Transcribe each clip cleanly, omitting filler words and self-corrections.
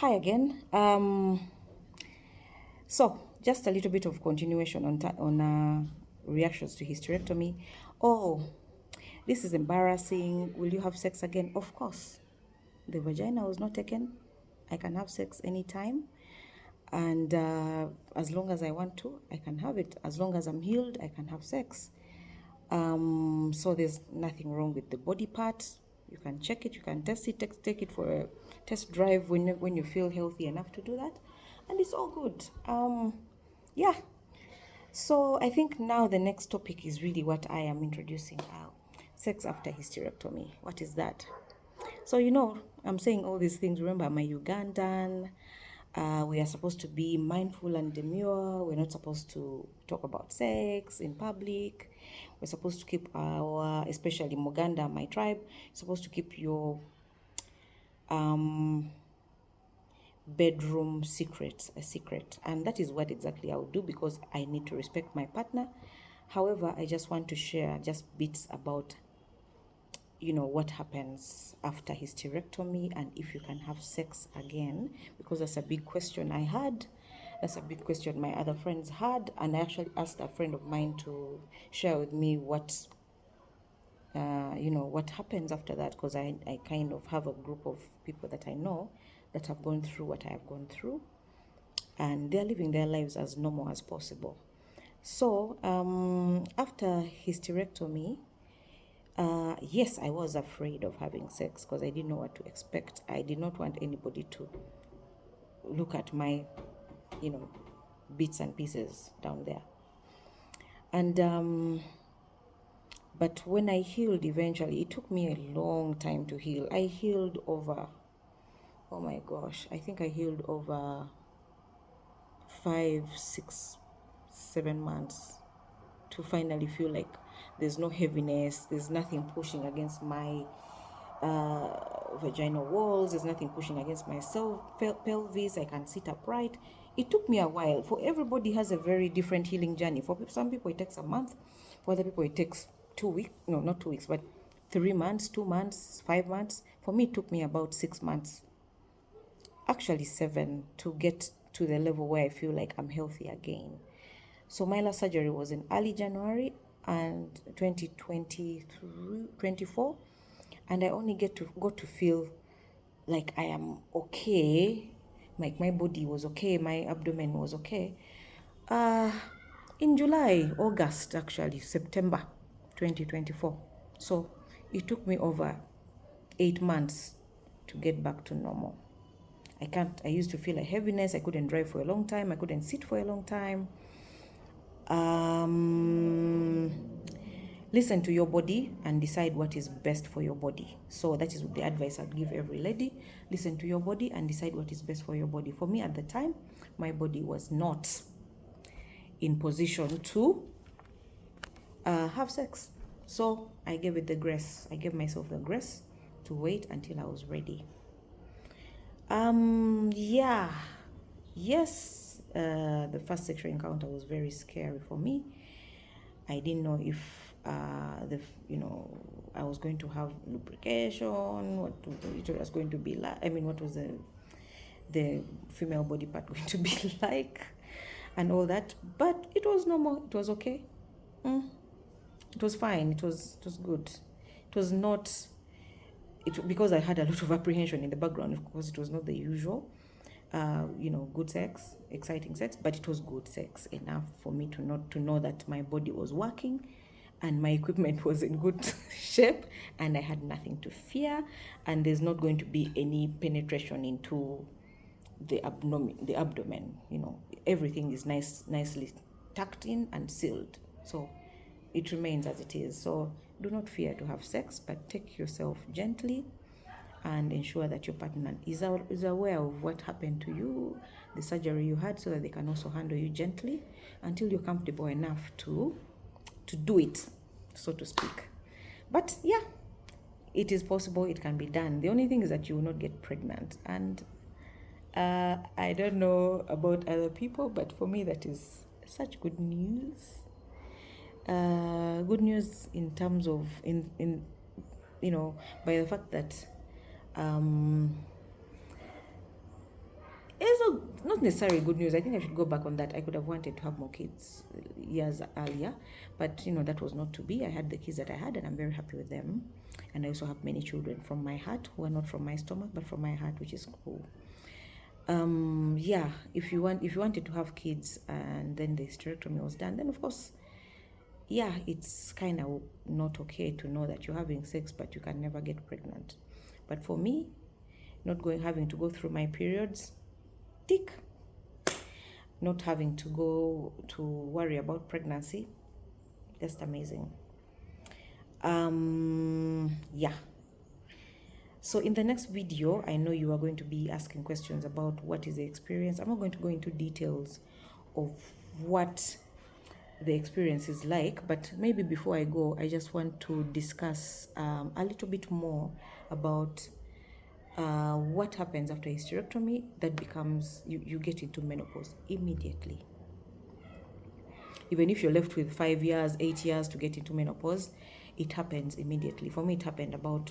Hi again. So just a little bit of continuation on reactions to hysterectomy. Oh, this is embarrassing. Will you have sex again? Of course. The vagina was not taken. I can have sex anytime, and as long as I want to, I can have it. As long as I'm healed, I can have sex. So there's nothing wrong with the body part. You can check it, you can test it, take it for a test drive when you feel healthy enough to do that, and it's all good. Yeah. So I think now the next topic is really what I am introducing now: sex after hysterectomy. What is that? So, I'm saying all these things. Remember, I'm a Ugandan. We are supposed to be mindful and demure. We're not supposed to talk about sex in public. We're supposed to keep especially Muganda, my tribe, supposed to keep your um, bedroom secrets a secret. And that is what exactly I would do because I need to respect my partner. However, I just want to share just bits about what happens after hysterectomy and if you can have sex again, because that's a big question I had. That's a big question my other friends had, and I actually asked a friend of mine to share with me what happens after that, because I kind of have a group of people that I know that have gone through what I have gone through, and they're living their lives as normal as possible. So after hysterectomy, yes, I was afraid of having sex because I didn't know what to expect. I did not want anybody to look at my, bits and pieces down there. And but when I healed eventually, it took me a long time to heal. I healed over, oh my gosh, I think I healed over 5, 6, 7 months to finally feel like there's no heaviness, there's nothing pushing against my vaginal walls, there's nothing pushing against my pelvis, I can sit upright. It took me a while. For everybody has a very different healing journey. For some people it takes a month, for other people it takes 2 weeks, no, not 2 weeks, but 3 months, 2 months, 5 months. For me it took me about 6 months, actually 7, to get to the level where I feel like I'm healthy again. So my last surgery was in early January and 2024, and I only got to feel like I am okay, like my body was okay, my abdomen was okay. Uh, in July, August, actually, September 2024. So it took me over 8 months to get back to normal. I used to feel a heaviness. I couldn't drive for a long time. I couldn't sit for a long time. Listen to your body and decide what is best for your body. So that is the advice I'd give every lady. Listen to your body and decide what is best for your body. For me at the time, my body was not in position to have sex. So I gave it the grace. I gave myself the grace to wait until I was ready. Yeah. Yes, the first sexual encounter was very scary for me. I didn't know if I was going to have lubrication, what it was going to be like. I mean, what was the female body part going to be like, and all that. But it was normal. It was okay. It was fine. It was good. It was not. Because I had a lot of apprehension in the background. Of course, it was not the usual. Good sex, exciting sex, but it was good sex enough for me to know that my body was working and my equipment was in good shape and I had nothing to fear, and there's not going to be any penetration into the abdomen. Everything is nicely tucked in and sealed. So it remains as it is. So do not fear to have sex, but take yourself gently and ensure that your partner is aware of what happened to you, the surgery you had, so that they can also handle you gently until you're comfortable enough to do it, so to speak. But yeah, it is possible, it can be done. The only thing is that you will not get pregnant. And I don't know about other people, but for me that is such good news. Good news in terms of by the fact that not necessarily good news. I think I should go back on that. I could have wanted to have more kids years earlier, but that was not to be. I had the kids that I had, and I'm very happy with them. And I also have many children from my heart who are not from my stomach, but from my heart, which is cool. Yeah, if you wanted to have kids and then the hysterectomy was done, then of course, yeah, it's kind of not okay to know that you're having sex but you can never get pregnant. But for me, having to go through my periods, tick. Not having to go to worry about pregnancy, just amazing. Yeah. So in the next video, I know you are going to be asking questions about what is the experience. I'm not going to go into details of what the experience is like, but maybe before I go, I just want to discuss a little bit more about what happens after hysterectomy that becomes, you get into menopause immediately. Even if you're left with 5 years, 8 years to get into menopause, it happens immediately. For me, it happened about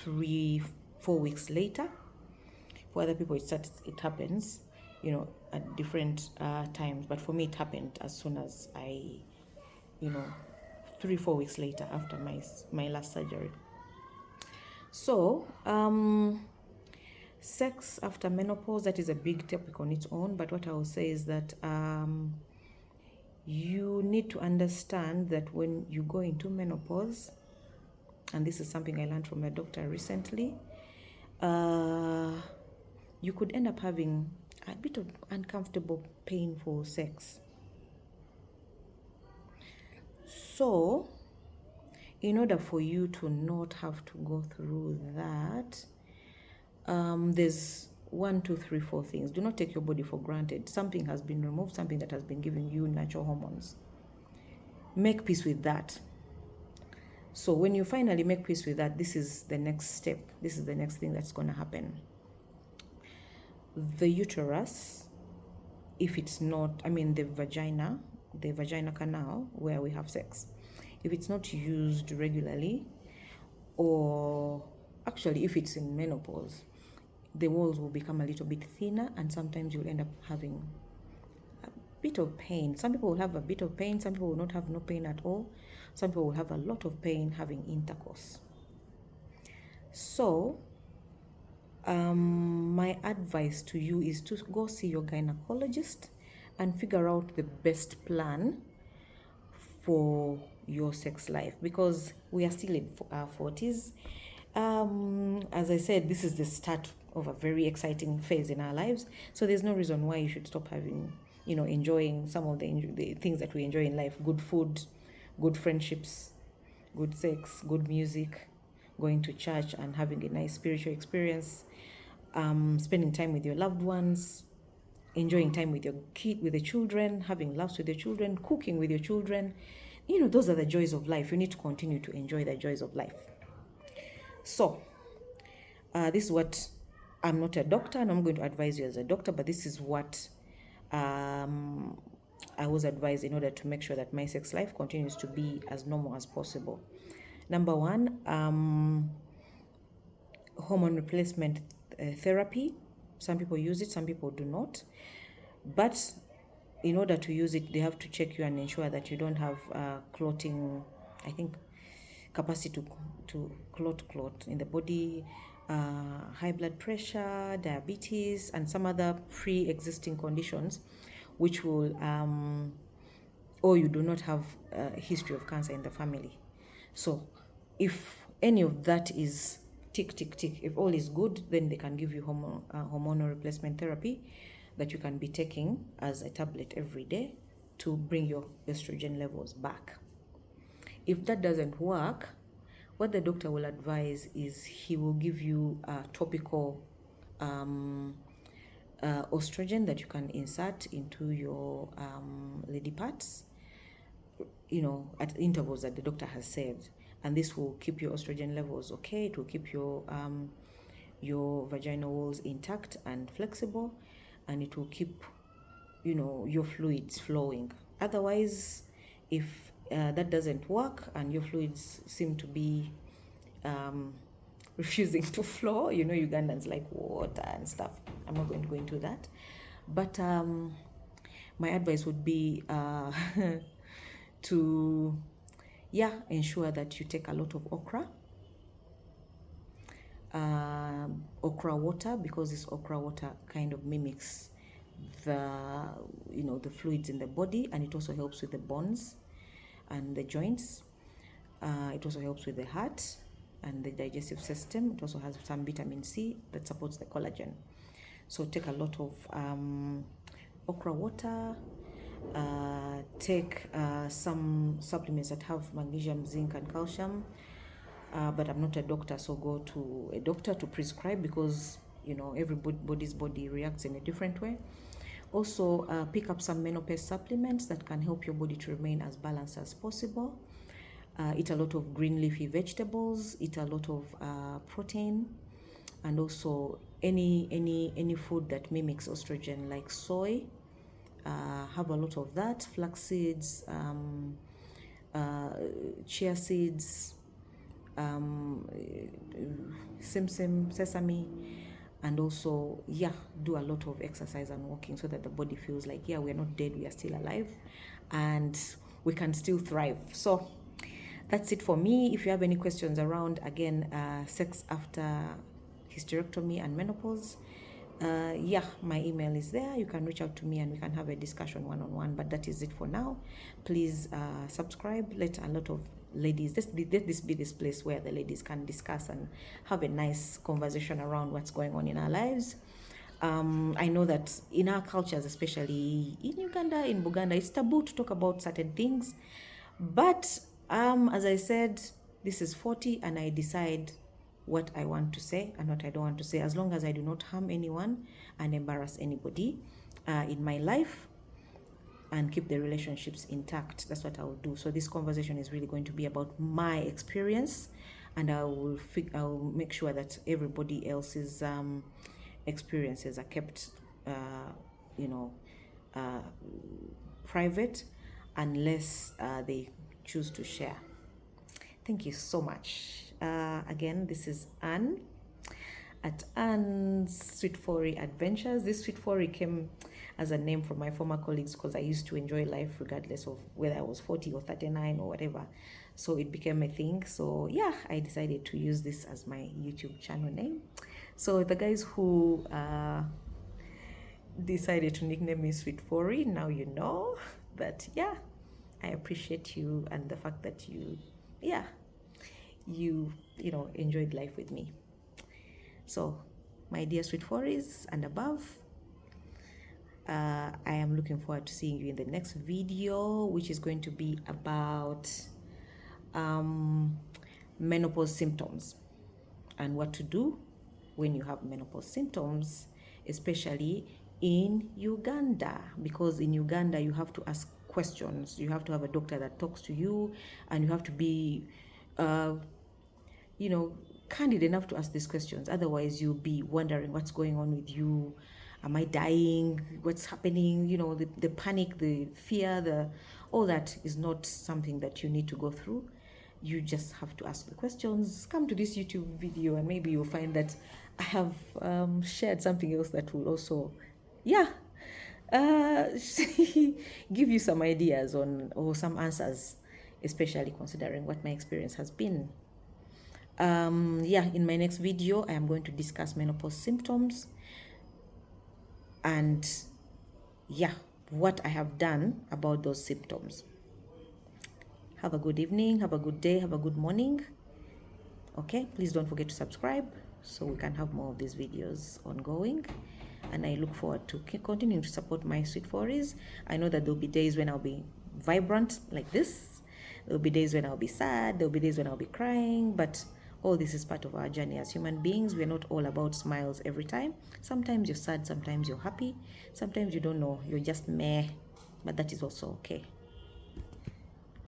3-4 weeks later. For other people, it happens, at different times. But for me, it happened as soon as I, 3-4 weeks later after my last surgery. So, sex after menopause, that is a big topic on its own. But what I will say is that you need to understand that when you go into menopause, and this is something I learned from a doctor recently, you could end up having a bit of uncomfortable, painful sex. So, in order for you to not have to go through that, there's 1, 2, 3, 4 things. Do not take your body for granted. Something has been removed, something that has been giving you natural hormones. Make peace with that. So when you finally make peace with that, this is the next step. This is the next thing that's going to happen. The uterus, if it's not, the vagina canal where we have sex, if it's not used regularly, or actually if it's in menopause, the walls will become a little bit thinner, and sometimes you'll end up having a bit of pain. Some people will have a bit of pain, some people will not have no pain at all, some people will have a lot of pain having intercourse. So my advice to you is to go see your gynecologist and figure out the best plan for your sex life, because we are still in our 40s. As I said, this is the start of a very exciting phase in our lives, so there's no reason why you should stop having, enjoying some of the things that we enjoy in life: good food, good friendships, good sex, good music, going to church and having a nice spiritual experience, spending time with your loved ones, enjoying time with with the children, having laughs with your children, cooking with your children. Those are the joys of life. You need to continue to enjoy the joys of life. So, this is what, I'm not a doctor and I'm going to advise you as a doctor, but this is what I was advised in order to make sure that my sex life continues to be as normal as possible. Number 1, hormone replacement therapy. Some people use it, some people do not. But in order to use it, they have to check you and ensure that you don't have clotting, capacity to clot in the body, high blood pressure, diabetes, and some other pre-existing conditions, which will, or you do not have a history of cancer in the family. So if any of that is tick, if all is good, then they can give you hormonal replacement therapy that you can be taking as a tablet every day to bring your estrogen levels back. If that doesn't work, what the doctor will advise is he will give you a topical estrogen that you can insert into your lady parts, at intervals that the doctor has said, and this will keep your estrogen levels okay. It will keep your vaginal walls intact and flexible, and it will keep your fluids flowing. Otherwise, if that doesn't work and your fluids seem to be refusing to flow, Ugandans like water and stuff. I'm not going to go into that. But my advice would be to ensure that you take a lot of okra water, because this okra water kind of mimics the fluids in the body, and it also helps with the bones and the joints. It also helps with the heart and the digestive system. It also has some vitamin C that supports the collagen. So take a lot of okra water. Take some supplements that have magnesium, zinc, and calcium. But I'm not a doctor, so go to a doctor to prescribe, because everybody's body reacts in a different way. Also, pick up some menopause supplements that can help your body to remain as balanced as possible. Eat a lot of green leafy vegetables. Eat a lot of protein, and also any food that mimics estrogen, like soy. Have a lot of that. Flax seeds, chia seeds, sesame, and also do a lot of exercise and walking, so that the body feels like we're not dead, we are still alive, and we can still thrive. So that's it for me. If you have any questions around, again, sex after hysterectomy and menopause, my email is there. You can reach out to me and we can have a discussion one-on-one. But that is it for now. Please subscribe. Let a lot of ladies, let this be this place where the ladies can discuss and have a nice conversation around what's going on in our lives. I know that in our cultures, especially in Uganda, in Buganda, it's taboo to talk about certain things. But as I said, this is 40, and I decide what I want to say and what I don't want to say, as long as I do not harm anyone and embarrass anybody in my life, and keep the relationships intact. That's what I will do. So this conversation is really going to be about my experience, and I will make sure that everybody else's experiences are kept private, unless they choose to share. Thank you so much. Again, this is Anne at Anne's Sweet Fory Adventures. This Sweet Fory came as a name from my former colleagues, because I used to enjoy life regardless of whether I was 40 or 39 or whatever. So it became a thing. So I decided to use this as my YouTube channel name. So the guys who decided to nickname me Sweet Fory, now you know that I appreciate you, and the fact that you enjoyed life with me. So my dear Sweet Fories and above, I am looking forward to seeing you in the next video, which is going to be about menopause symptoms and what to do when you have menopause symptoms, especially in Uganda, because in Uganda you have to ask questions. You have to have a doctor that talks to you, and you have to be candid enough to ask these questions. Otherwise you'll be wondering what's going on with you. Am I dying? What's happening? The panic, the fear, all that is not something that you need to go through. You just have to ask the questions. Come to this YouTube video, and maybe you'll find that I have shared something else that will also give you some ideas or some answers, especially considering what my experience has been. In my next video, I am going to discuss menopause symptoms, and what I have done about those symptoms. Have a good evening, have a good day, have a good morning. Okay, please don't forget to subscribe so we can have more of these videos ongoing. And I look forward to continuing to support my Sweet Fories. I know that there'll be days when I'll be vibrant like this. There'll be days when I'll be sad. There'll be days when I'll be crying. But all this is part of our journey as human beings. We're not all about smiles every time. Sometimes you're sad, sometimes you're happy. Sometimes you don't know, you're just meh. But that is also okay.